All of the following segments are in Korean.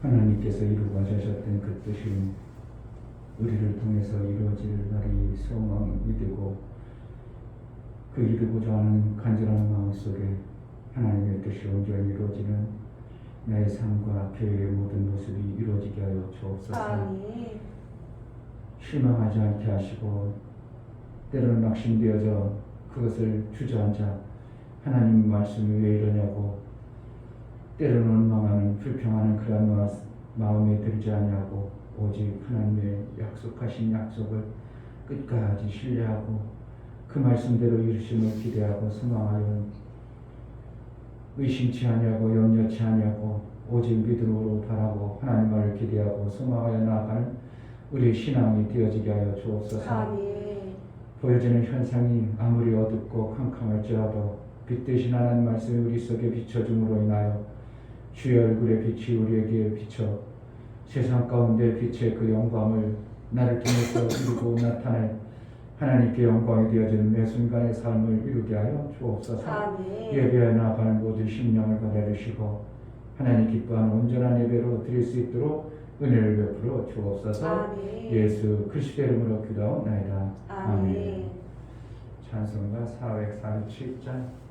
하나님께서 이루고자 하셨던 그 뜻이 우리를 통해서 이루어질 날이 소망이 되고, 그 이루고자 하는 간절한 마음 속에 하나님의 뜻이 온전히 이루어지는 나의 삶과 교회의 모든 모습이 이루어지게 하여 주옵소서. 실망하지 않게 하시고, 때로는 낙심되어져 그것을 주저앉아 하나님 말씀이 왜 이러냐고, 때로는 원망하는 불평하는 그런 마음에 들지 않냐고, 오직 하나님의 약속하신 약속을 끝까지 신뢰하고 그 말씀대로 이루심을 기대하고 소망하여 의심치 아니하고 염려치 아니하고 오직 믿음으로 바라고 하나님을 기대하고 소망하여 나아가는 우리의 신앙이 되어지게 하여 주옵소서. 보여지는 현상이 아무리 어둡고 캄캄할지라도 빛 대신 하나님 말씀이 우리 속에 비춰줌으로 인하여 주의 얼굴의 빛이 우리에게 비쳐 세상 가운데 빛의 그 영광을 나를 통해서 이루고 나타낼 하나님께 영광이 되어지는 매 순간의 삶을 이루게 하여 주옵소서. 예배에 나아가는 모든 심령을 가려주시고 하나님 기뻐하는 온전한 예배로 드릴 수 있도록 은혜를 베풀어 주옵소서. 예수 그리스도의 이름으로 기도하옵나이다. 아멘. 찬송가 447장.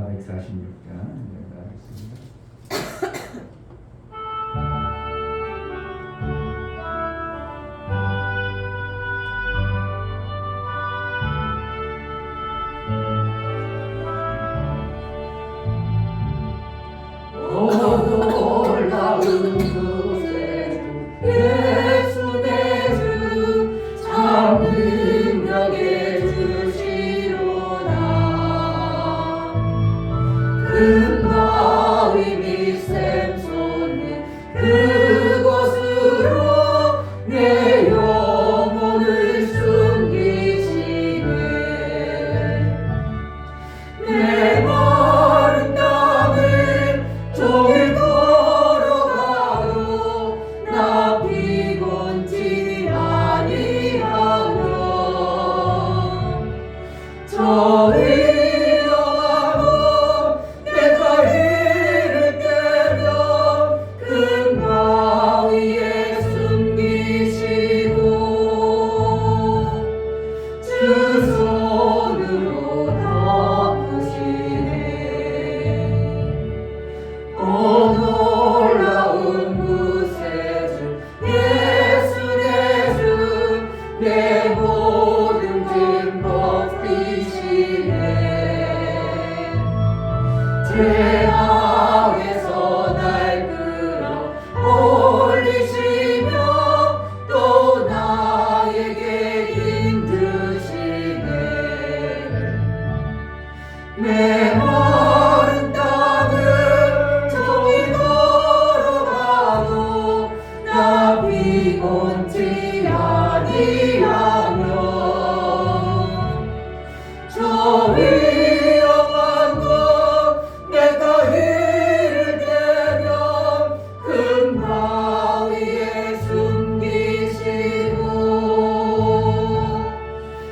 446장 하겠습니다. 태양에서 날 끌어 올리시며 또 나에게 힘드시네. 메마른 땅을 종일 걸어가도 나 피곤치 아니하며 저 위험한 곳 내가 이를 때면 큰 바위에 숨기시고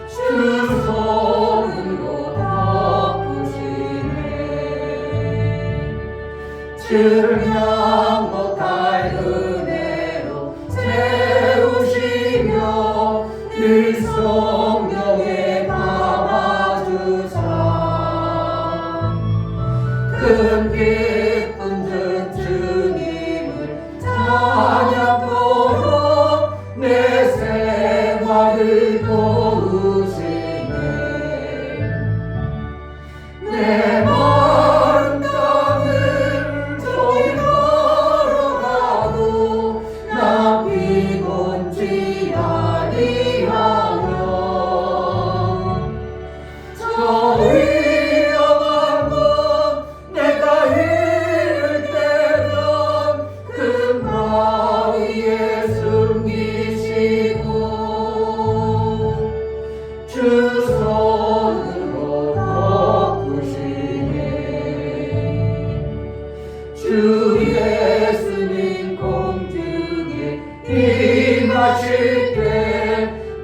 주 손으로 덮으시네. 증량 못할 은혜로 채우시며 늘 성령에 감아주사 큰 기쁨 든 주님을 찬양토록 내 생활을 도우시네. 내 마른 땅을 종일 걸어가도 나 피곤치 아니하며 저 위험한 곳 내가 이를 때면 큰 바위에 숨기시고 주 손으로 덮으시네. 주 예수님 공중에 임하실 때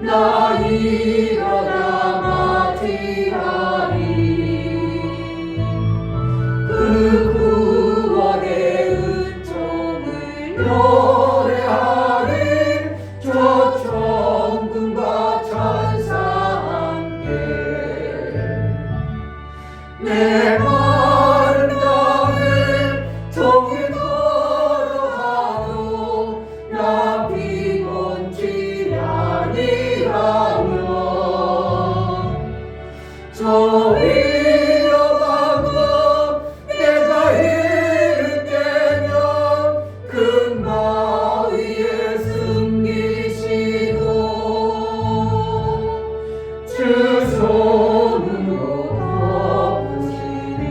나 일어나 맞이하리. 그 구원의 은총을 노래하리. 저 천군과 천사 함께 내 마른 땅을 종일 걸어가도 나 피곤치 아니하며 저 위험한 곳 내가 이를 때면 큰 바위에 숨기시고 주 손으로 덮으시네.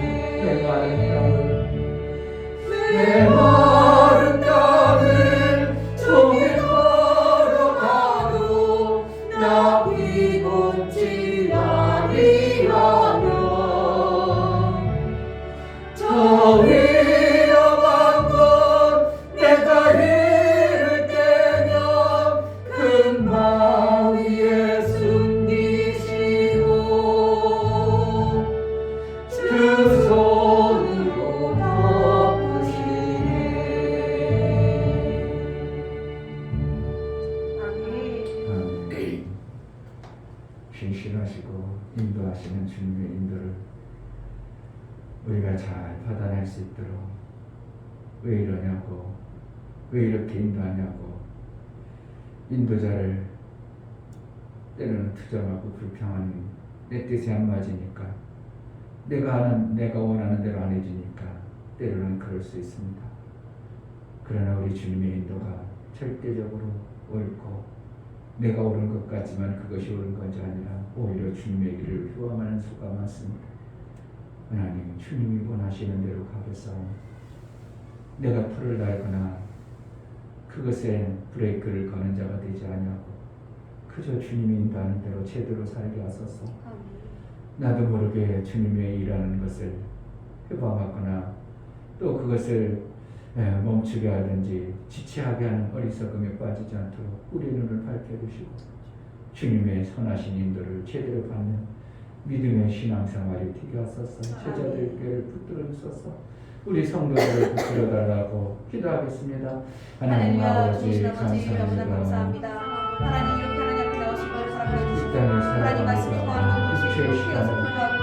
내 마른 땅을 종일 걸어가도 나 피곤치 아니하며 저 위험한 곳 내가 이를 때면 큰 바위에 숨기시고 주 손으로 덮으시네. 아멘. 신실하시고 인도하시는 주님의 인도를 우리 우리가 잘 받아낼 수 있도록 왜 이러냐고, 왜 이렇게 인도하냐고, 인도자를 때로는 투정하고 불평하는, 내 뜻이 안 맞으니까, 내가 원하는 대로 안 해주니까 때로는 그럴 수 있습니다. 그러나 우리 주님의 인도가 절대적으로 옳고, 내가 옳은 것 같지만 그것이 옳은 것이 아니라 오히려 주님의 길을 휘감하는 수가 많습니다. 하나님, 주님이 원하시는 대로 가겠사오니 내가 풀을 달거나 그것에 브레이크를 거는 자가 되지 아니하고 그저 주님이 인도하는 대로 제대로 살게 하소서. 나도 모르게 주님의 일하는 것을 회방하거나 또 그것을 멈추게 하든지 지체하게 하는 어리석음에 빠지지 않도록 우리 눈을 밝혀주시고 주님의 선하신 인도를 제대로 받는 믿음의 신앙생활이 되게 하소서. 제자들께 붙들어 주소서. 우리 성도들을 붙들어 달라고 기도하겠습니다. 하나님 아버지 감사합니다. 하나님 이렇게 하나님 앞에 나오시고 사랑해 주시고 땅을 하나님 말씀 살아가면서 구하는 주의 시간을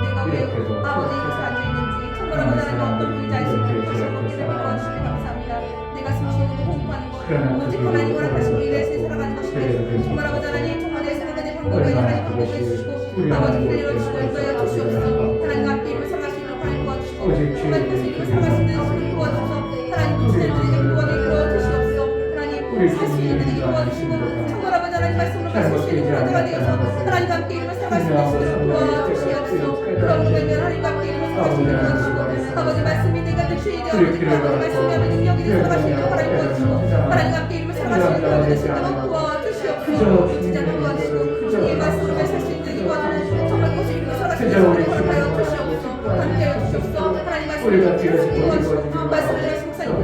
내가 왜 이렇게도 아버지 곁에 앉아있는지 통과하고 나는 어떤 분인지 알 수 있는 것을 먹게 되는 도와주시기 감사합니다. 내가 숨쉬는 거 호흡하는 거 오직 하나님 허락하신 우리 내세 살아가는 것인데 정말 아버지 하나님 정말 내 생각에 방법에 하나님 방법을 주시고 아버지 그를 열어주시고 인도하여 주시옵소서. 하나님 앞에 이름을 살아갈 수 있는 하나님 도와주시고 하나님 것을 이름을 살아갈 수 있는 힘을 도와주셔서 하나님 부친을 누리게 도와주시고 주시옵소서. 하나님 살 수 있는 힘을 도와주시고 정말 아버지 하나님 말씀으로 말씀 수 있는 그러다가 되어서 하나님 함께 이름을 살아갈 수 있는 힘을 도와주시옵소서. 그런 분에게 하나님과 함께 이름을 살아갈 수 있는 도와주시고 아버지 말씀이 내가 내 주인이 되어 아버지 말씀이 하면 능력이 되어 살아갈 수 있도록 하나님 도와주시고 하나님 함께 이름을 살아갈 수 있는 하나님 되시도록 도와주시옵소서. 진짜 도와주시고 주님의 말씀을 살 수 있는 이와는 정말 그것을 이름을 살아갈 수 있는 허락하여 주시옵소서. 함께하여 주시옵소서. 하나님 말씀을 도와주시고 말씀을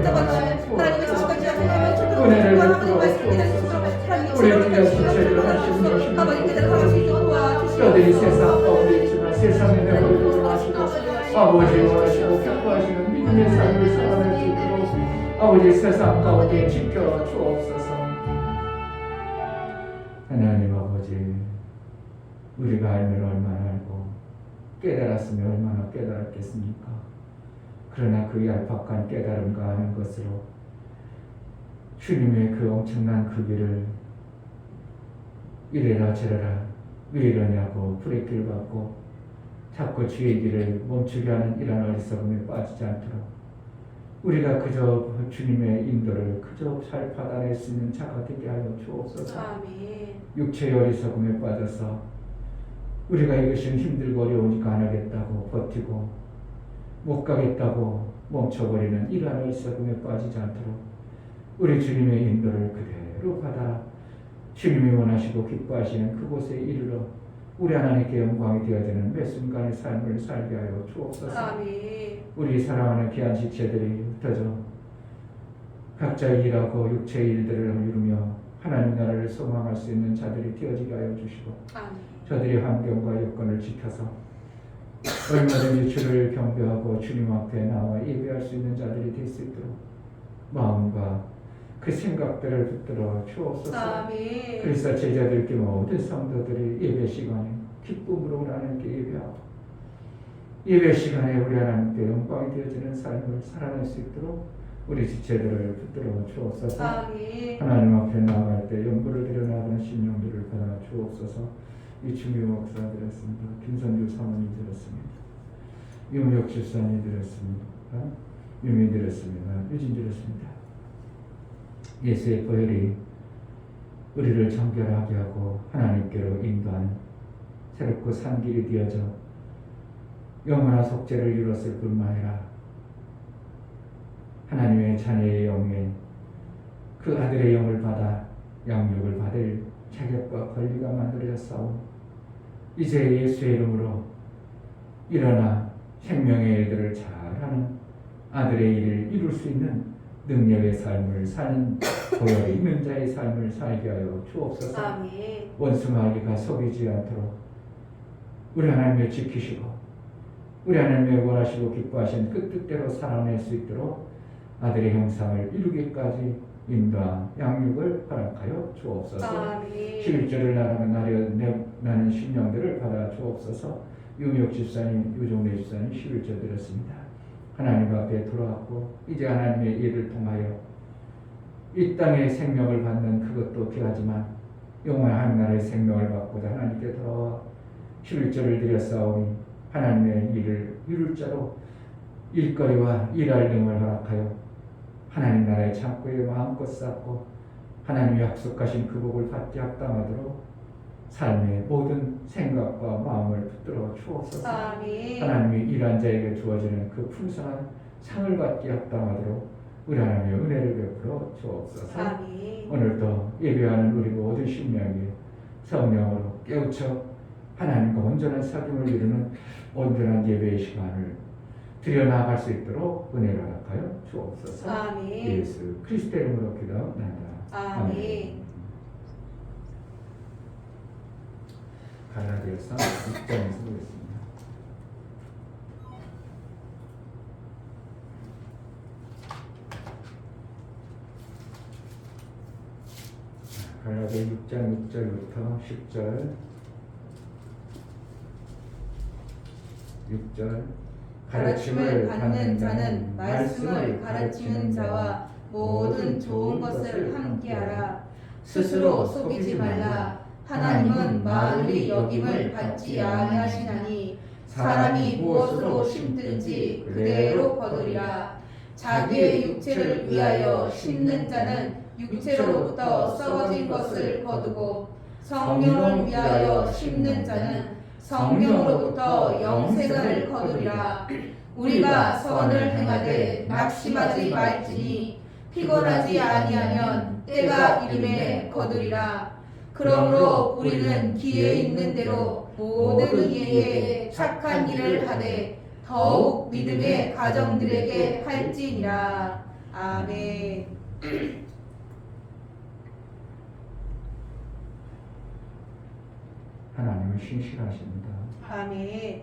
내가 목사님 붙잡아주시고 하나님의 지식까지 하나님의 주도록 하나님 말씀을 기다리시도록 하나님의 지식을 가르쳐주시고 아버지 그대로 살아갈 수 있도록 저들이 도와주시옵소서. 세상 가운데 있지만 세상에 내버려두지 마시고 아버지 원하시고 기뻐하시는 믿음의 삶을 살아낼 수 있도록 아버지 세상 가운데 지켜 주옵소서. 하나님 아버지, 우리가 알면 얼마나 알고 깨달았으면 얼마나 깨달았겠습니까? 그러나 그 얄팍한 깨달음과 아는 것으로 주님의 그 엄청난 그 길을 이래라 저래라 왜 이러냐고 브레이크를 밟고 자꾸 주의 길을 멈추게 하는 이런 어리석음에 빠지지 않도록 우리가 그저 주님의 인도를 그저 잘 받아낼 수 있는 자가 되게 하여 주옵소서. 육체의 어리석음에 빠져서 우리가 이것이 힘들고 어려우니까 안 하겠다고 버티고 못 가겠다고 멈춰버리는 이러한 어리석음에 빠지지 않도록 우리 주님의 인도를 그대로 받아 주님이 원하시고 기뻐하시는 그곳에 이르러 우리 하나님께 영광이 되어지는 매 순간의 삶을 살게 하여 주옵소서. 우리 사랑하는 귀한 지체들이 흩어져 각자 일하고 육체의 일들을 이루며 하나님 나라를 소망할 수 있는 자들이 되어지게 하여 주시고 저들의 환경과 여건을 지켜서 얼마든지 주를 경배하고 주님 앞에 나와 예배할 수 있는 자들이 될 수 있도록 마음과 그 생각들을 붙들어 주옵소서. 그래서 제자들께 모든 성도들이 예배 시간에 기쁨으로 우리 하나님께 예배하고 예배 시간에 우리 하나님께 영광이 되어지는 삶을 살아낼 수 있도록 우리 지체들을 붙들어 주옵소서. 하나님 앞에 나갈 때 연구를 드려나가는 심령들을 받아 주옵소서. 이충규 목사 드렸습니다. 김선주 사모님 드렸습니다. 유명 집사님 드렸습니다. 유민 드렸습니다. 유진 드렸습니다. 예수의 보혈이 우리를 정결하게 하고 하나님께로 인도하는 새롭고 산 길이 되어져 영원한 속죄를 이뤘을 뿐만 아니라 하나님의 자녀의 영에 그 아들의 영을 받아 양육을 받을 자격과 권리가 만들어졌사오니 이제 예수의 이름으로 일어나 생명의 일들을 잘하는 아들의 일을 이룰 수 있는 능력의 삶을 사는 보혈이 있는 자의 삶을 살게 하여 주옵소서. 원수 마귀가 속이지 않도록 우리 하나님을 지키시고 우리 하나님의 원하시고 기뻐하신 그 뜻대로 살아낼 수 있도록 아들의 형상을 이루기까지 인도와 양육을 허락하여 주옵소서. 11절을 나는 심령들을 받아 주옵소서. 유미옥 집사님, 유종래 집사님 11절 드렸습니다. 하나님 앞에 돌아왔고 이제 하나님의 일을 통하여 이 땅의 생명을 받는 그것도 귀하지만 영원한 나라의 생명을 받고자 하나님께 돌아와 11절을 드렸사오니 하나님의 일을 이룰 자로 일거리와 일할 능을 허락하여 하나님 나라의 창고에 마음껏 쌓고 하나님이 약속하신 그 복을 받게 합당하도록 삶의 모든 생각과 마음을 붙들어 주옵소서. 아멘. 하나님이 일한 자에게 주어지는 그 풍성한 상을 받게 합당하도록 우리 하나님의 은혜를 베풀어 주옵소서. 아멘. 오늘도 예배하는 우리 모든 심령이 성령으로 깨우쳐 하나님과 온전한 사귐을 이루는 온전한 예배의 시간을 드려나갈 수 있도록 은혜를 허락하여 주옵소서. 아멘. 예수 그리스도의 이름으로 기도합니다. 아멘. 갈라디아서 6장에서 보겠습니다. 갈라디아 6장 6절부터 10절 6절 가르침을 받는 자는 말씀을 가르치는 자와 모든 좋은 것을 함께하라. 스스로 속이지 말라. 하나님은 마을이 여김을 받지 아니하시나니 사람이 무엇으로 심든지 그대로 거두리라. 자기의 육체를 위하여 심는 자는 육체로부터 썩어진 것을 거두고 성령을 위하여 심는 자는 성령으로부터 영생을 거두리라. 우리가 선을 행하되 낙심하지 말지니 피곤하지 아니하면 때가 이름에 거두리라. 그러므로 우리는 기회 있는 대로 모든 이에게 착한 일을 하되 더욱 믿음의 가정들에게 할지니라. 아멘. 하나님은 신실하십니다. 아멘.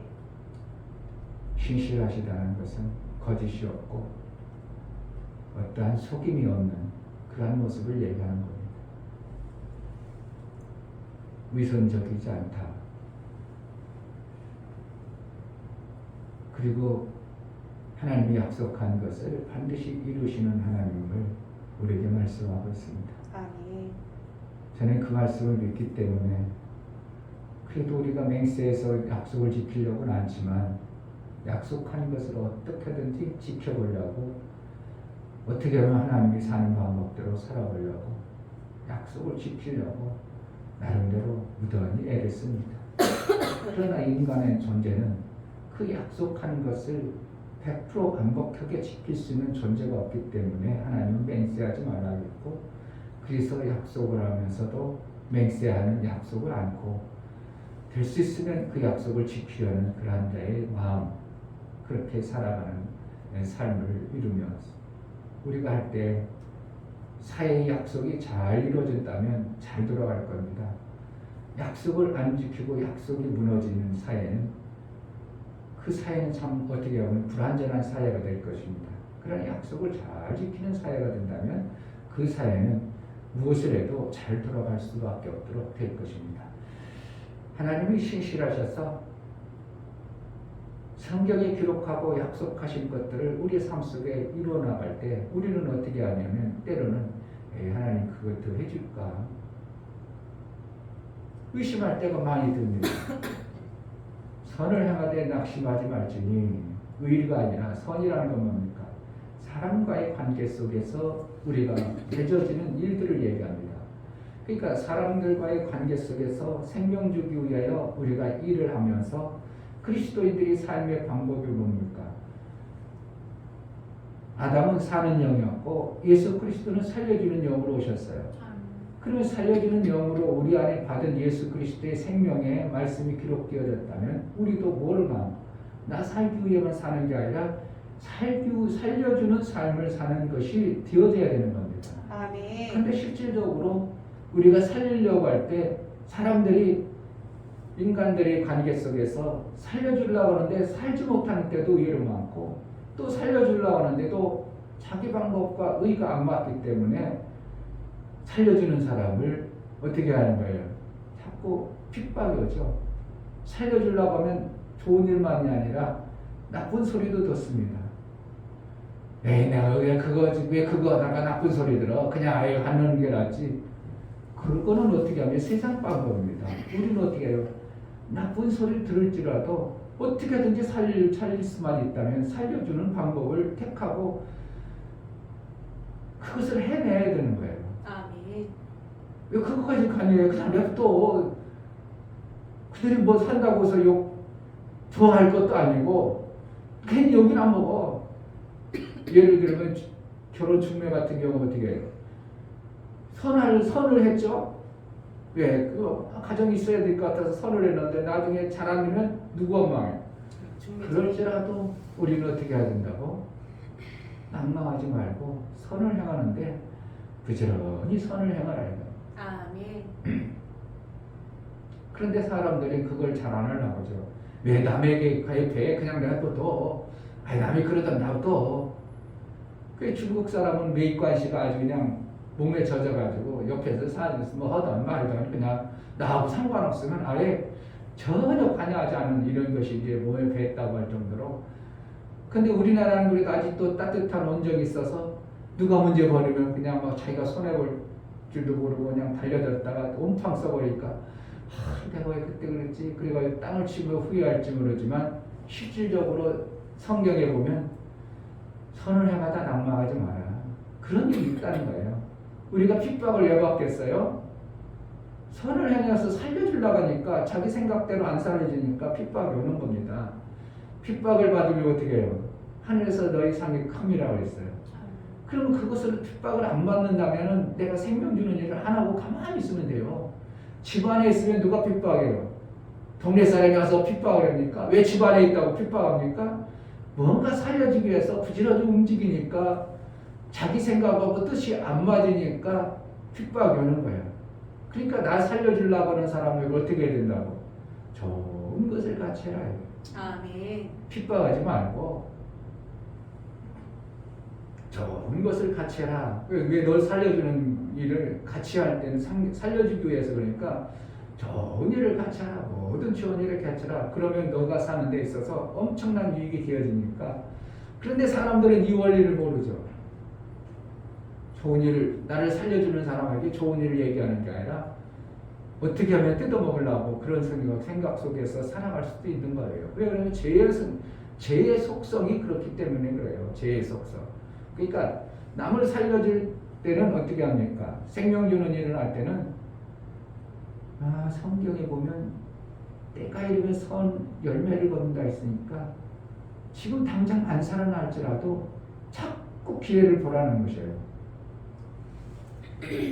신실하시다는 것은 거짓이 없고 어떠한 속임이 없는 그러한 모습을 얘기하는 겁니다. 위선적이지 않다. 그리고 하나님이 약속한 것을 반드시 이루시는 하나님을 우리에게 말씀하고 있습니다. 아멘. 저는 그 말씀을 믿기 때문에 그래도 우리가 맹세해서 약속을 지키려고는 않지만 약속한 것을 어떻게든지 지켜보려고 어떻게 하면 하나님이 사는 방법대로 살아보려고 약속을 지키려고 나름대로 무던히 애를 씁니다. 그러나 인간의 존재는 그 약속한 것을 100% 완벽하게 지킬 수 있는 존재가 없기 때문에 하나님은 맹세하지 말라고 했고 그래서 약속을 하면서도 맹세하는 약속을 않고 될 수 있으면 그 약속을 지키려는 그러한 자의 마음 그렇게 살아가는 삶을 이루며 우리가 할 때 사회의 약속이 잘 이루어진다면 잘 돌아갈 겁니다. 약속을 안 지키고 약속이 무너지는 사회는 그 사회는 참 어떻게 보면 불완전한 사회가 될 것입니다. 그러나 약속을 잘 지키는 사회가 된다면 그 사회는 무엇을 해도 잘 돌아갈 수밖에 없도록 될 것입니다. 하나님이 신실하셔서 성경에 기록하고 약속하신 것들을 우리의 삶 속에 이루어 나갈 때 우리는 어떻게 하냐면 때로는 하나님 그것도 해줄까 의심할 때가 많이 듭니다. 선을 행하되 낙심하지 말지니 의가 아니라 선이라는 건 뭡니까? 사람과의 관계 속에서 우리가 맺어지는 일들을 얘기합니다. 그러니까 사람들과의 관계 속에서 생명 주기 위하여 우리가 일을 하면서 그리스도인들이 삶의 방법이 뭡니까? 아담은 사는 영이었고 예수 그리스도는 살려주는 영으로 오셨어요. 그러면 살려주는 영으로 우리 안에 받은 예수 그리스도의 생명의 말씀이 기록되어졌다면 우리도 뭐를만 나 살기 위해만 사는 게 아니라 살려주는 삶을 사는 것이 되어져야 되는 겁니다. 아멘. 그런데 실질적으로 우리가 살리려고 할 때 사람들이 인간들의 관계 속에서 살려주려고 하는데 살지 못하는 때도 의외로 많고 또 살려주려고 하는데도 자기 방법과 의가 안 맞기 때문에 살려주는 사람을 어떻게 하는 거예요? 자꾸 핍박이 오죠. 살려주려고 하면 좋은 일만이 아니라 나쁜 소리도 듣습니다. 에이 내가 왜 그거 하다가 나쁜 소리 들어 그냥 아예 안 하는 게 낫지. 그거는 어떻게 하면 세상 방법입니다. 우리는 어떻게 해요? 나쁜 소리 들을지라도 어떻게든지 살릴 수만 있다면 살려주는 방법을 택하고 그것을 해내야 되는 거예요. 아멘. 왜 그거까지 가냐? 그냥 냅둬. 그들이 뭐 산다고 해서 욕 좋아할 것도 아니고 괜히 욕이나 먹어. 예를 들면 결혼 중매 같은 경우 어떻게 해요? 선을 했죠. 왜? 그 가정이 있어야 될 것 같아서 선을 했는데 나중에 잘 안 되면 누구 원망해? 그럴지라도 우리는 어떻게 해야 된다고? 낭망하지 말고 선을 행하는데 부지런히 선을 행하라. 아멘. 그런데 사람들이 그걸 잘 안 하려고 하죠. 왜 남에게 가입해? 그냥 냅둬. 아니 남이 그러다 놔둬. 그 중국 사람은 매입관시가 아주 그냥 몸에 젖어가지고 옆에서 사주면서 뭐 하던 말이던 그냥 나하고 상관없으면 아예 전혀 관여하지 않는 이런 것이 이제 몸에 뱄다고 할 정도로. 근데 우리나라는 그래도 아직도 따뜻한 온정이 있어서 누가 문제 벌이면 그냥 막 자기가 손해볼 줄도 모르고 그냥 달려들었다가 온팡 써버리니까 내가 왜 그때 그랬지? 그래가지고 땅을 치며 후회할지 모르지만 실질적으로 성경에 보면 선을 행하다 낭망하지 마라. 그런 일이 있다는 거예요. 우리가 핍박을 왜 받겠어요? 선을 행해서 살려주려고 하니까 자기 생각대로 안 살려주니까 핍박이 오는 겁니다. 핍박을 받으면 어떻게 해요? 하늘에서 너희 상이 큼이라고 했어요. 그러면 그것을 핍박을 안 받는다면 내가 생명 주는 일을 안 하고 가만히 있으면 돼요. 집안에 있으면 누가 핍박해요? 동네 사람이 와서 핍박을 합니까? 왜 집안에 있다고 핍박합니까? 뭔가 살려주기 위해서 부지런히 움직이니까 자기 생각하고 뜻이 안 맞으니까 핍박이 오는 거예요. 그러니까 나 살려주려고 하는 사람을 어떻게 해야 된다고? 좋은 것을 같이 해라. 아멘. 핍박하지 말고 좋은 것을 같이 해라. 왜 널 살려주는 일을 같이 할 때는 살려주기 위해서 그러니까 좋은 일을 같이 하라. 모든 좋은 일을 같이 하라. 그러면 너가 사는 데 있어서 엄청난 유익이 되어지니까. 그런데 사람들은 이 원리를 모르죠. 좋은 일을 나를 살려주는 사람에게 좋은 일을 얘기하는 게 아니라 어떻게 하면 뜯어먹으려고 그런 생각 속에서 살아갈 수도 있는 거예요. 그러면 죄의 속성이 그렇기 때문에 그래요. 죄의 속성. 그러니까 남을 살려줄 때는 어떻게 합니까? 생명 주는 일을 할 때는 성경에 보면 때가 이르면 선 열매를 거둔다 했으니까 지금 당장 안 살아날지라도 자꾸 기회를 보라는 것이에요.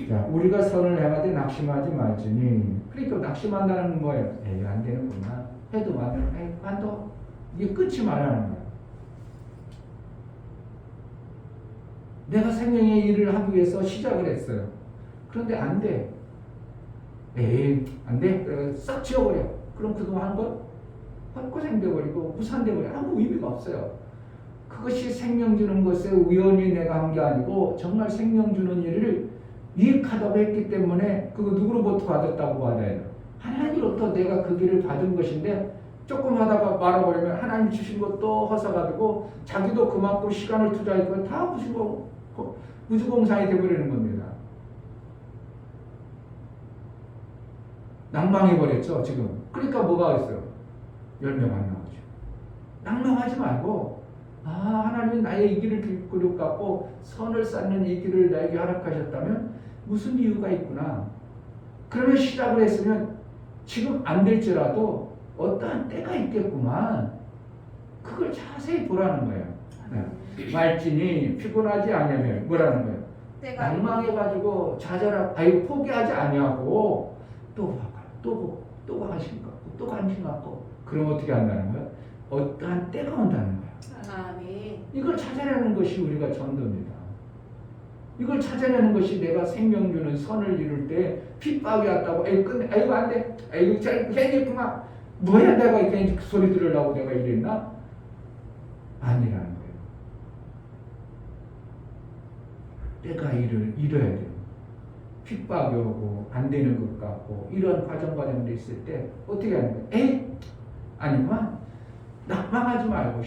자, 우리가 선을 행하되 낙심하지 말지니. 그러니까 낙심한다는 건 뭐예요? 에이 안 되는구나. 해도 마면 에이 관둬. 이게 끝이 말하는 거야. 내가 생명의 일을 하기 위해서 시작을 했어요. 그런데 안 돼. 에이 안 돼. 싹 지워버려. 그럼 그동안 한 건 헛고생 돼버리고 무산돼버려. 아무 의미가 없어요. 그것이 생명 주는 것에 우연히 내가 한 게 아니고 정말 생명 주는 일을 유익하다고 했기 때문에 그거 누구로부터 받았다고 받아요? 하나님으로부터 내가 그 길을 받은 것인데 조금 하다가 말아버리면 하나님 주신 것도 허사가 되고 자기도 그만큼 시간을 투자했고 다 무주공산이 되어버리는 겁니다. 낭망해버렸죠 지금. 그러니까 뭐가 있어요? 열매가 안 나오죠. 낭망하지 말고 하나님이 나의 이 길을 그릇갖고 선을 쌓는 이 길을 나에게 허락하셨다면 무슨 이유가 있구나. 그러면 시작을 했으면 지금 안 될지라도 어떠한 때가 있겠구만. 그걸 자세히 보라는 거예요. 네. 말지니 피곤하지 아니하면 뭐라는 거예요? 낭망해가지고 좌절하고 포기하지 아니하고 또 관심 갖고 또 관심 갖고 그럼 어떻게 한다는 거예요? 어떠한 때가 온다는 거예요. 아멘. 이걸 찾아내는 것이 우리가 전도입니다. 이걸 찾아내는 것이 내가 생명 주는 선을 이룰 때 핍박이 왔다고 아이고 안 돼. 아이고 잘 해야겠구만. 뭐야 내가 이렇게 소리 들으려고 내가 이랬나? 아니라는 거예요. 때가 이뤄야 돼요. 핍박이 오고 안 되는 것 같고 이런 과정들이 있을 때 어떻게 하는 거예요? 에이 아니구만. 낙망하지 말고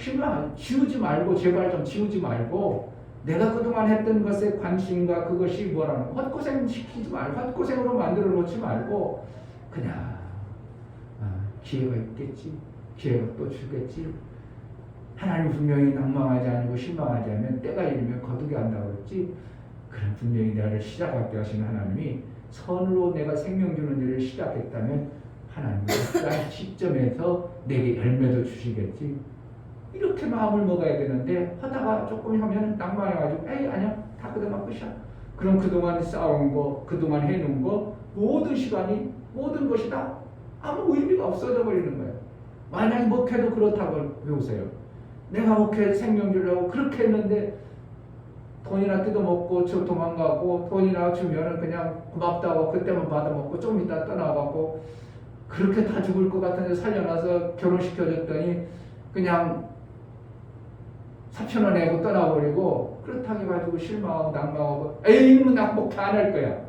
지우지 말고 제발 좀 지우지 말고 내가 그동안 했던 것에 관심과 그것이 뭐라는 헛고생 시키지 말고 헛고생으로 만들어 놓지 말고 그냥 기회가 있겠지. 기회가 또 주겠지. 하나님 분명히 낭망하지 않고 실망하지 않으면 때가 이르면 거두게 한다고 그랬지. 그럼 분명히 나를 시작하게 하시는 하나님이 선으로 내가 생명 주는 일을 시작했다면 하나님이 그 시점에서 내게 열매도 주시겠지. 이렇게 마음을 먹어야 되는데 하다가 조금 하면 낭만해가지고 에이 아니야 다 그동안 끝이야. 그럼 그동안 쌓아온 거 그동안 해놓은 거 모든 시간이 모든 것이 다 아무 의미가 없어져 버리는 거예요. 만약에 목회도 그렇다고 배우세요. 내가 목회 생명 주려고 그렇게 했는데 돈이나 뜯어먹고 저 도망가고 돈이나 주면은 그냥 고맙다고 그때만 받아먹고 좀 이따 떠나가고 그렇게 다 죽을 것 같은데 살려놔서 결혼시켜줬더니 그냥 4,000원 내고 떠나버리고 그렇다고 해가지고 실망하고 낭망하고 에이 이놈은 나 목회 안 할 거야.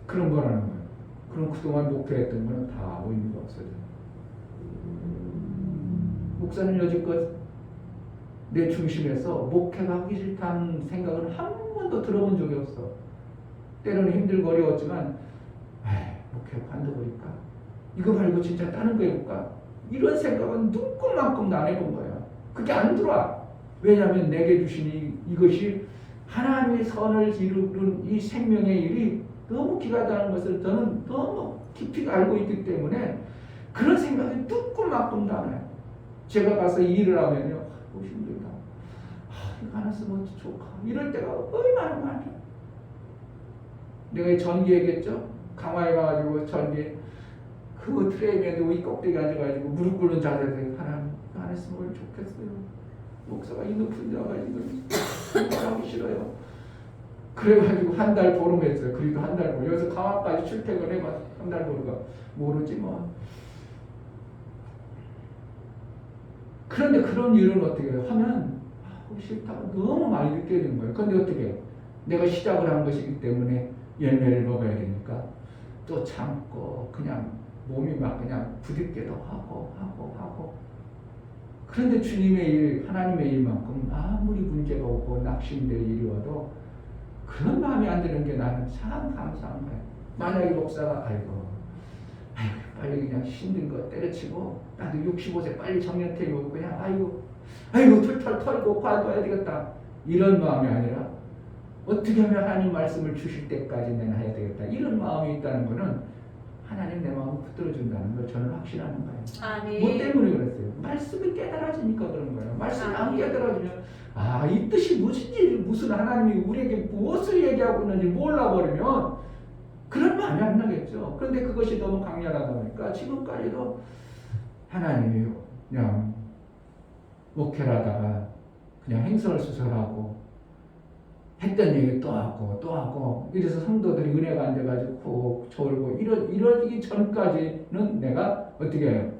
그런 거라는 거예요. 그럼 그동안 목회했던 거는 다 의미가 없어져요. 목사는 여지껏 내 중심에서 목회가 하기 싫다는 생각은 한 번도 들어본 적이 없어. 때로는 힘들고 어려웠지만 목회 관둬버릴까? 이거 말고 진짜 다른 거 해볼까? 이런 생각은 눈꼽만큼도 안 해본 거야. 그게 안 들어와. 왜냐하면 내게 주신 이것이 하나님의 선을 이루는 이 생명의 일이 너무 귀하다는 것을 저는 너무 깊이 알고 있기 때문에 그런 생각이 눈꼽만큼도 안 해요. 제가 가서 일을 하면요. 힘들다. 이거 하나 쓰면 좋을까? 이럴 때가 얼마나 많아요. 내가 전기 얘기했죠? 강화에 가가지고 전기 그 트레이에 이 껍데기 앉아가지고 무릎 꿇는 자세에서 하나님 이거 안 했으면 좋겠어요. 목사가 이 높은 데 와가지고 하기 싫어요. 그래가지고 한 달 보름했어요. 그리고 한 달 보름. 여기서 강화까지 출퇴근해봐. 한 달 보름. 모르지 뭐. 그런데 그런 일은 어떻게 해요? 하면 싫다고 너무 많이 느껴지는 거예요. 그런데 어떻게 해요? 내가 시작을 한 것이기 때문에 열매를 먹어야 되니까 또 참고 그냥 몸이 막 그냥 부딪게도 하고 그런데 주님의 일, 하나님의 일만큼 아무리 문제가 오고 낙심될 일이 와도 그런 마음이 안 드는 게 나는 참 감사한 거예요. 만약에 목사가 아이고 빨리 그냥 힘든 거 때려치고 나도 65세 빨리 정년퇴임하고 그냥 아이고 툴툴 털고 관둬야 되겠다 이런 마음이 아니라 어떻게 하면 하나님 말씀을 주실 때까지 내가 해야 되겠다 이런 마음이 있다는 거는 하나님 내 마음을 붙들어준다는 걸 저는 확신하는 거예요. 아멘. 뭐 때문에 그랬어요? 말씀이 깨달아지니까 그런 거예요. 말씀이 안 깨달아지면 이 뜻이 무슨 하나님이 우리에게 무엇을 얘기하고 있는지 몰라버리면 그런 마음이 안 나겠죠. 그런데 그것이 너무 강렬하다 보니까 지금까지도 하나님이 그냥 목회를 하다가 그냥 행설수설하고 했던 얘기 또 하고 이래서 성도들이 은혜가 안 돼가지고 푹 졸고 이러기 전까지는 내가 어떻게 해요?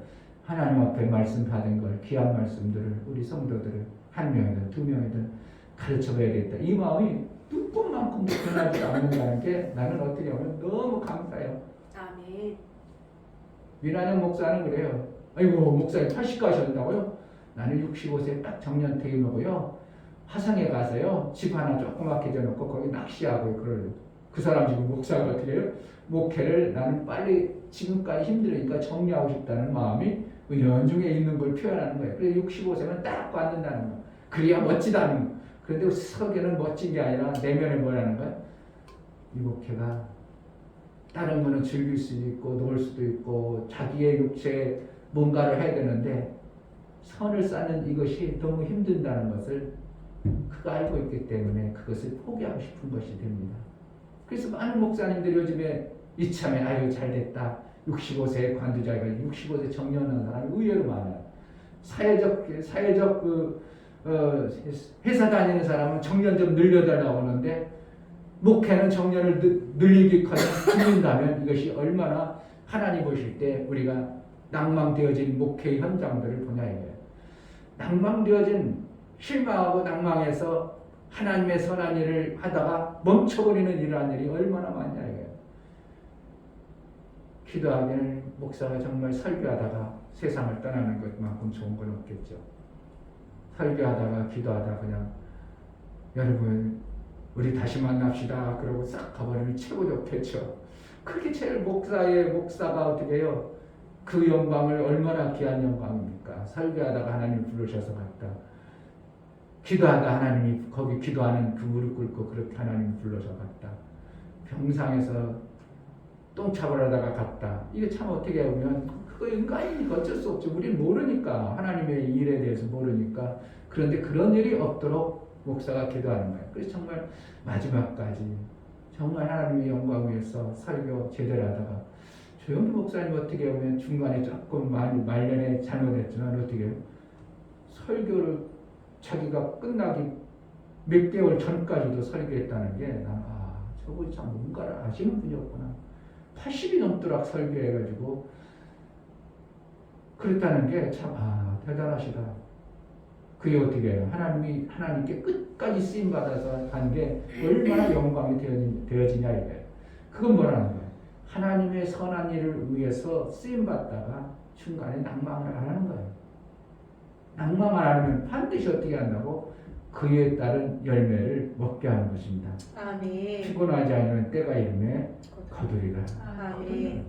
하나님 앞에 말씀 받은 걸 귀한 말씀들을 우리 성도들을 한 명이든 두 명이든 가르쳐봐야 되겠다. 이 마음이 눈꽃만큼도 변하지 않는다는 게 나는 어떻게 하면 너무 감사해요. 아멘. 민한영 목사는 그래요. 아이고 목사님 80 가셨다고요? 나는 65세 딱 정년퇴임하고요. 화성에 가서요. 집 하나 조그맣게 져놓고 거기 낚시하고 그래요. 그 사람 지금 목사가 어떻게 해요? 목회를 나는 빨리 지금까지 힘들으니까 정리하고 싶다는 마음이 은연중에 있는 걸 표현하는 거예요. 그래서 65세면 딱 받는다는 거예요. 그래야 멋지다는 거예요. 그런데 설계는 멋진 게 아니라 내면에 뭐라는 거야? 이 목회가 다른 거는 즐길 수도 있고 놀 수도 있고 자기의 육체에 뭔가를 해야 되는데 선을 쌓는 이것이 너무 힘든다는 것을 그가 알고 있기 때문에 그것을 포기하고 싶은 것이 됩니다. 그래서 많은 목사님들이 요즘에 이참에 아유 잘됐다 65세 관두자가 65세 정년한 사람이 의외로 많아요. 사회적 회사 다니는 사람은 정년 좀 늘려달라고 하는데 목회는 정년을 늘리기까지 죽는다면 이것이 얼마나 하나님 보실 때 우리가 낭망되어진 목회 현장들을 보냐 이거예요. 낭망되어진 실망하고 낭망해서 하나님의 선한 일을 하다가 멈춰버리는 이러한 일이 얼마나 많냐 이거예요. 기도하기를 목사가 정말 설교하다가 세상을 떠나는 것만큼 좋은 건 없겠죠. 설교하다가 기도하다가 그냥 여러분 우리 다시 만납시다 그러고 싹 가버리면 최고 좋겠죠. 그게 제일 목사가 어떻게 해요? 그 영광을 얼마나 귀한 영광입니까? 설교하다가 하나님 부르셔서 갔다. 기도하다 하나님이 거기 기도하는 그 무릎 꿇고 그렇게 하나님 불러서 갔다. 병상에서 똥 차버리다가 갔다. 이게 참 어떻게 보면 그거 인간이니까 어쩔 수 없죠. 우리는 모르니까 하나님의 일에 대해서 모르니까. 그런데 그런 일이 없도록 목사가 기도하는 거예요. 그래서 정말 마지막까지 정말 하나님의 영광 위해서 설교 제대로 하다가 조영기 목사님 어떻게 보면 중간에 조금 말년에 잘못했지만 어떻게 해요? 설교를 자기가 끝나기 몇 개월 전까지도 설교했다는 게 난 저분이 참 뭔가를 아시는 분이었구나. 80이 넘도록 설교해가지고 그랬다는 게 참 대단하시다. 그게 어떻게 해요? 하나님께 끝까지 쓰임 받아서 한 게 얼마나 영광이 되어지냐 이거예요. 그건 뭐라는 거예요? 하나님의 선한 일을 위해서 쓰임 받다가 중간에 낭망을 안 하는 거예요. 낭망 안 하면 반드시 어떻게 한다고? 그에 따른 열매를 먹게 하는 것입니다. 아멘. 피곤하지 않으면 때가 이르매 거두리라. 아멘.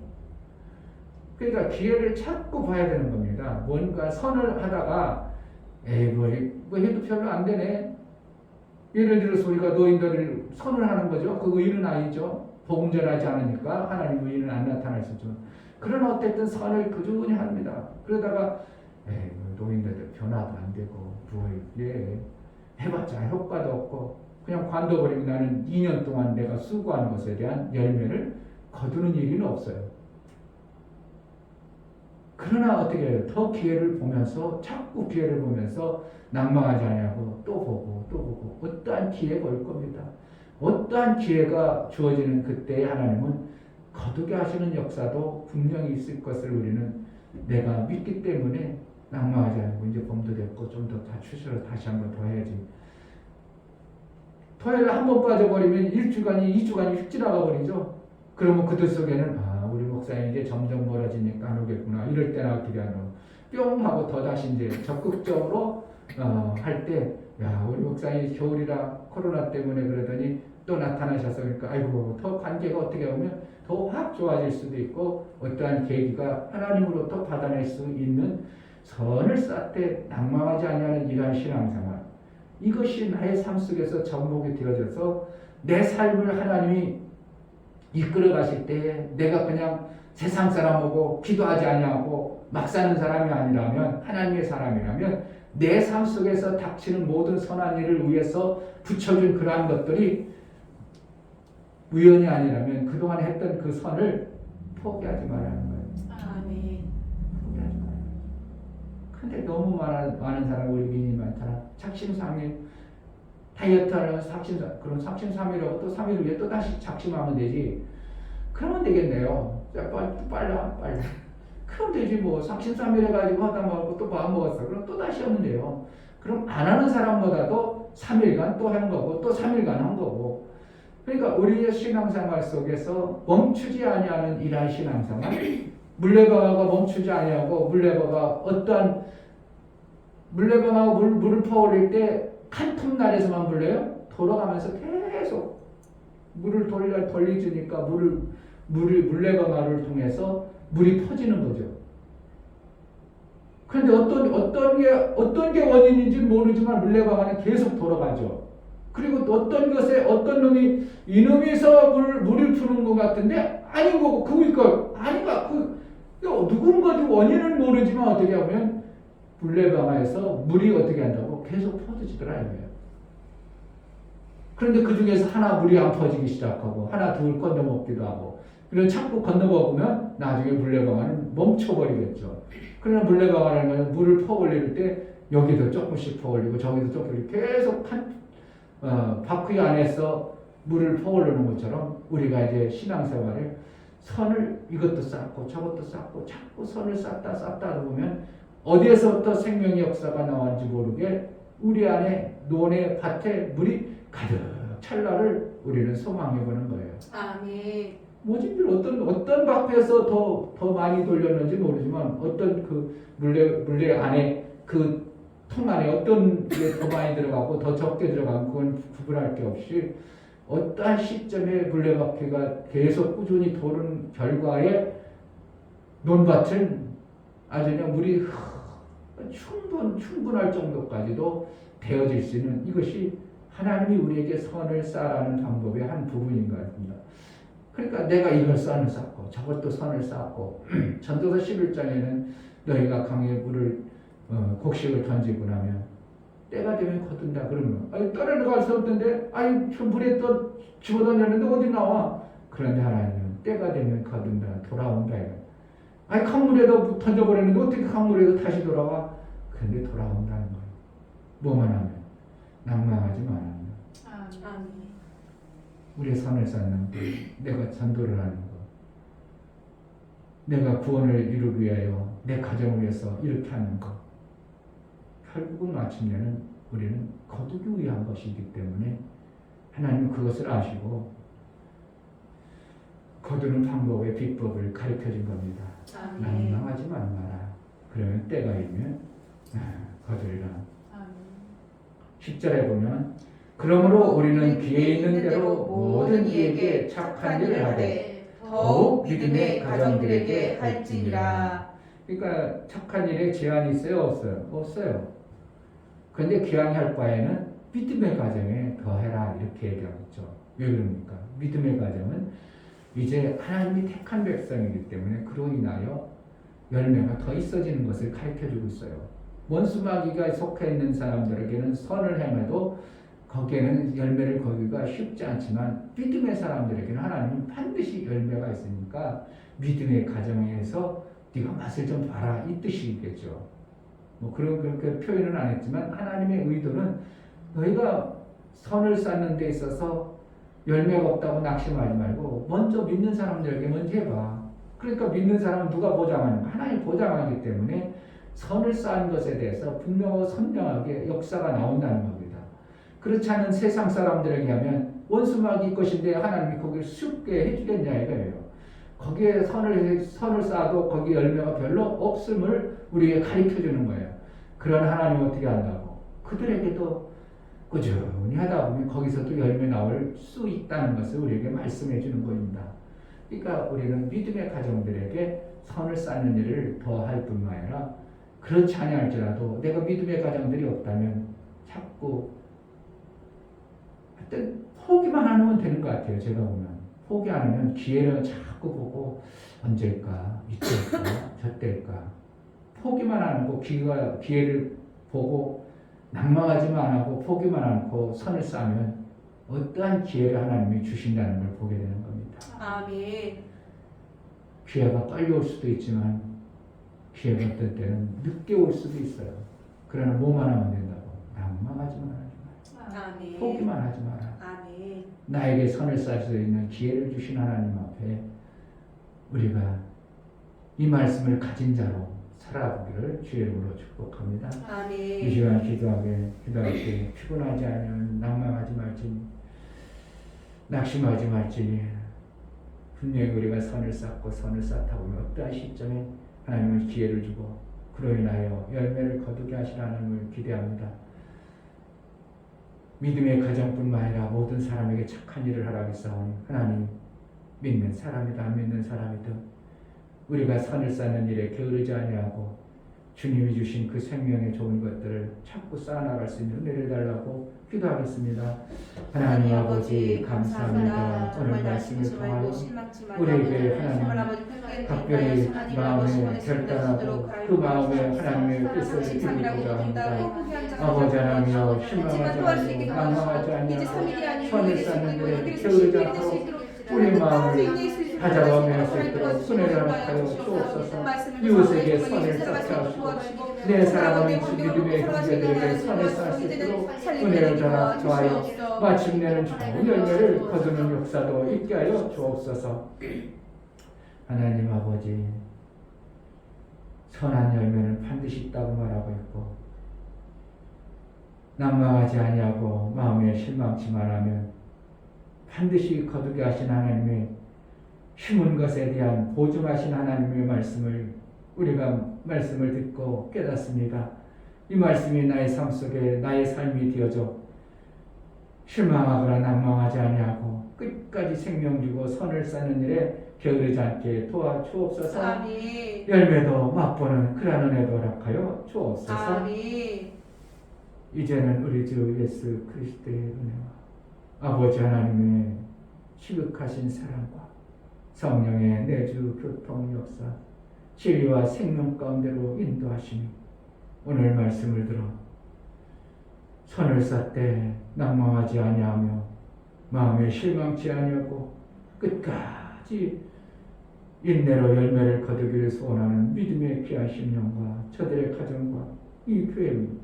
그러니까 기회를 찾고 봐야 되는 겁니다. 뭔가 선을 하다가 뭐 해도 별로 안 되네. 예를 들어서 우리가 노인들을 선을 하는 거죠. 그거 의는 아니죠. 복음 전하지 않으니까 하나님의 의는 안 나타날 수 있죠. 그러나 어쨌든 선을 꾸준히 합니다. 그러다가 노인들 변화도 안 되고 해봤자 효과도 없고 그냥 관둬버리면 나는 2년 동안 내가 수고한 것에 대한 열매를 거두는 일은 없어요. 그러나 어떻게 해요? 더 기회를 보면서 자꾸 기회를 보면서 낭망하지 않냐고 또 보고 어떠한 기회가 올 겁니다. 어떠한 기회가 주어지는 그때에 하나님은 거두게 하시는 역사도 분명히 있을 것을 우리는 내가 믿기 때문에 낭망하지 않고 이제 봄도 됐고 좀 더 추수를 다시 한번 더 해야지. 토요일 한 번 빠져버리면 1주간이 2주간이 휙 지나가 버리죠. 그러면 그들 속에는 우리 목사님 이제 점점 멀어지니까 안 오겠구나. 이럴 때나 기대하는 뿅 하고 더 다시 이제 적극적으로 할 때 우리 목사님 겨울이라 코로나 때문에 그러더니 또 나타나셔서 그러니까 아이고 더 관계가 어떻게 보면 더 확 좋아질 수도 있고 어떠한 계기가 하나님으로부터 받아낼 수 있는 선을 쌓되 낭망하지 아니하는 이러한 신앙생활, 이것이 나의 삶 속에서 접목이 되어져서 내 삶을 하나님이 이끌어 가실 때에 내가 그냥 세상 사람하고 기도하지 아니하고 막 사는 사람이 아니라면, 하나님의 사람이라면 내 삶 속에서 닥치는 모든 선한 일을 위해서 붙여준 그러한 것들이 우연이 아니라면 그동안 했던 그 선을 포기하지 말라는 거예요. 아멘. 포기하지 말아요. 근데 너무 많은 사람, 우리 민이 많잖아. 작심삼일, 다이어트하는 그런 작심삼일하고 또 3일 후에 또 다시 작심하면 되지. 그러면 되겠네요. 빨라. 그럼 되지 뭐. 작심삼일 해가지고 하다 말고 또 마음 먹었어. 그럼 또 다시 하면 돼요. 그럼 안 하는 사람보다도 3일간 또 한 거고 또 3일간 한 거고. 그러니까 우리의 신앙생활 속에서 멈추지 아니하는 이러한 신앙생활, 물레방아가 멈추지 아니하고 물레방아가 물을 퍼올릴 때 한 틈날에서만 물려요? 돌아가면서 계속 물을 돌려주니까 물레방아를 통해서 물이 퍼지는 거죠. 그런데 어떤 게 원인인지 모르지만 물레방아는 계속 돌아가죠. 그리고 어떤 놈이 이놈에서 물을 푸는 것 같은데 아닌 거고, 그러니까 아니가 누군가도 원인은 모르지만 어떻게 하면 물레방아에서 물이 어떻게 한다고 계속 퍼지더라 이거예요. 그런데 그 중에서 하나 물이 안 퍼지기 시작하고 하나 둘 건너먹기도 하고, 그래서 자꾸 건너먹으면 나중에 물레방아는 멈춰버리겠죠. 그러나 물레방아라는 것은 물을 퍼올릴 때 여기도 조금씩 퍼올리고 저기도 조금씩 계속 바퀴 안에서 물을 퍼올리는 것처럼 우리가 이제 신앙생활을 선을 이것도 쌓고 저것도 쌓고 자꾸 선을 쌓다 보면 어디에서부터 생명의 역사가 나왔는지 모르게 우리 안에 논에 밭에 물이 가득 찰 날을 우리는 소망해 보는 거예요. 아멘. 모진비를 어떤 밭에서 더 많이 돌렸는지 모르지만 어떤 그 물레 안에 그 통 안에 어떤 게 더 많이 들어가고 더 적게 들어가고 그건 구분할 게 없이 어떠한 시점에 물레바퀴가 계속 꾸준히 도는 결과에 논밭은 아주 그냥 물이 충분할 정도까지도 되어질 수 있는 이것이 하나님이 우리에게 선을 쌓으라는 방법의 한 부분인 것 같습니다. 그러니까 내가 이걸 선을 쌓고 저것도 선을 쌓고 전도서 11장에는 너희가 강에 물을 곡식을 던지고 나면 때가 되면 거둔다 그러면 아니 떨어갈 수 없는데 아니 저 물에 또 집어던졌는데 어디 나와? 그런데 하나님은 때가 되면 거둔다 돌아온다 이거. 아니 강물에도 던져버렸는데 어떻게 강물에도 다시 돌아와? 그런데 돌아온다는 거예요. 뭐만 하면 낭망하지 말아요. 아멘. 우리의 선을 쌓는 것, 내가 전도를 하는 것, 내가 구원을 이루기 위하여 내 가정을 위해서 이렇게 하는 것, 결국은 마침내는 우리는 거두기 위한 것이기 때문에 하나님은 그것을 아시고 거두는 방법의 비법을 가르쳐준 겁니다. 아멘. 낭망하지 말아라. 그러면 때가 이면 거두리라. 10절에 보면 그러므로 우리는 기회 있는 대로 모든 이에게 착한 일을 하되 더욱 믿음의 가정들에게 할지니라. 그러니까 착한 일에 제한이 있어요? 없어요? 없어요. 그런데 기왕이 할 바에는 믿음의 가정에 더해라 이렇게 얘기하고 있죠. 왜 그럽니까? 믿음의 가정은 이제 하나님이 택한 백성이기 때문에 그로 인하여 열매가 더 있어지는 것을 가르쳐주고 있어요. 원수마귀가 속해 있는 사람들에게는 선을 행해도 거기에는 열매를 거두기가 쉽지 않지만 믿음의 사람들에게는 하나님은 반드시 열매가 있으니까 믿음의 가정에서 네가 맛을 좀 봐라 이 뜻이겠죠. 뭐 그렇게 표현은 안 했지만 하나님의 의도는 너희가 선을 쌓는 데 있어서 열매가 없다고 낙심하지 말고 먼저 믿는 사람들에게 먼저 해봐. 그러니까 믿는 사람은 누가 보장하는가? 하나님 보장하기 때문에 선을 쌓은 것에 대해서 분명하고 선명하게 역사가 나온다는 겁니다. 그렇지 않은 세상 사람들에게 하면 원수마귀 것인데 하나님이 거기에 쉽게 해주겠냐 이거예요. 거기에 선을 쌓아도 거기 열매가 별로 없음을 우리에게 가르쳐주는 거예요. 그런 하나님은 어떻게 한다고? 그들에게도 꾸준히 하다 보면 거기서도 열매 나올 수 있다는 것을 우리에게 말씀해 주는 것입니다. 그러니까 우리는 믿음의 가정들에게 선을 쌓는 일을 더 할 뿐만 아니라 그렇지 아니할지라도 내가 믿음의 가정들이 없다면 자꾸 하여튼 포기만 안 하면 되는 것 같아요. 제가 보면 포기 안 하면 기회를 자꾸 보고 언제일까 이때일까 저때일까 포기만 안 하고 기회를 보고 낭망하지만 안 하고 포기만 않고 선을 쌓으면 어떠한 기회를 하나님이 주신다는 걸 보게 되는 겁니다. 아멘. 기회가 빨리 올 수도 있지만 기회가 어떤 때는 늦게 올 수도 있어요. 그러나 뭐만 하면 된다고 낭망하지 말아요. 아멘. 포기만 하지 마라. 아멘. 나에게 선을 쌓을 수 있는 기회를 주신 하나님 앞에 우리가 이 말씀을 가진 자로 살아보기를 주의 이름으로 축복합니다. 이 아멘. 시간 기도할 때 피곤하지 않으면 낭망하지 말지니 낙심하지 말지니 분명히 우리가 선을 쌓고 선을 쌓다 보면 어떠한 시점에 하나님은 기회를 주고 그로 인하여 열매를 거두게 하시는 하나님을 기대합니다. 믿음의 가정뿐만 아니라 모든 사람에게 착한 일을 하라겠사오니 하나님 믿는 사람이든 안 믿는 사람이든 우리가 선을 쌓는 일에 게으르지 아니하고 주님이 주신 그 생명의 좋은 것들을 찾고 쌓아나갈 수 있는 은혜를 달라고 기도하겠습니다. 하나님 아버지 감사합니다. 오늘 말씀을 통하여 우리에게 하나님 각별히 마음에 결단하고 그 마음에 하나님의 뜻을 이루고자 합니다. 아버지 하나님이여 실망하지 않고 낭망하지 아니하고 선을 쌓는 일에 게으르지 않도록 우리 마음을 다잡아낼 수 있도록 손해를 하여 주옵소서. 이웃에게 선을 쌓게 하시고 내 사랑하는 주 믿음의 형제들에게 선을 쌓을 수 있도록 은혜를 더하여 마침내는 좋은 열매를 거두는 역사도 있게 하여 주옵소서. 하나님 아버지 선한 열매는 반드시 있다고 말하고 있고 난망하지 아니하고 마음에 실망치 말하면 반드시 거두게 하신 하나님의 심은 것에 대한 보증하신 하나님의 말씀을 우리가 말씀을 듣고 깨닫습니다. 이 말씀이 나의 삶 속에 나의 삶이 되어져 실망하거나 난망하지 아니하고 끝까지 생명 주고 선을 쌓는 일에 게으르지 않게 도와주옵소서. 아멘. 열매도 맛보는 그러한 은혜도 허락하여 주옵소서. 아멘. 이제는 우리 주 예수 그리스도의 은혜와 아버지 하나님의 지극하신 사랑과 성령의 내주 교통 역사 진리와 생명 가운데로 인도하시니 오늘 말씀을 들어 선을 쌓되 낭망하지 아니하며 마음에 실망치 아니하고 끝까지 인내로 열매를 거두기를 소원하는 믿음의 귀한 심령과 저들의 가정과 이 교회는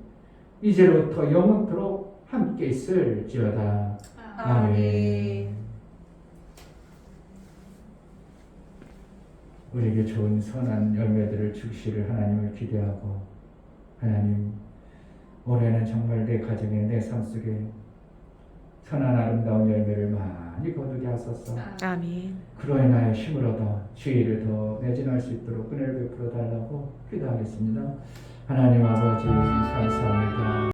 이제로부터 영원토록 함께 있을지어다. 아멘. 우리에게 좋은 선한 열매들을 주시를 하나님을 기대하고, 하나님 올해는 정말 내 가정에 내 삶 속에 선한 아름다운 열매를 많이 거두게 하소서. 아멘. 그로 인하여 힘을 얻어 주의를 더 매진할 수 있도록 은혜를 베풀어 달라고 기도하겠습니다. 하나님 아버지 감사합니다.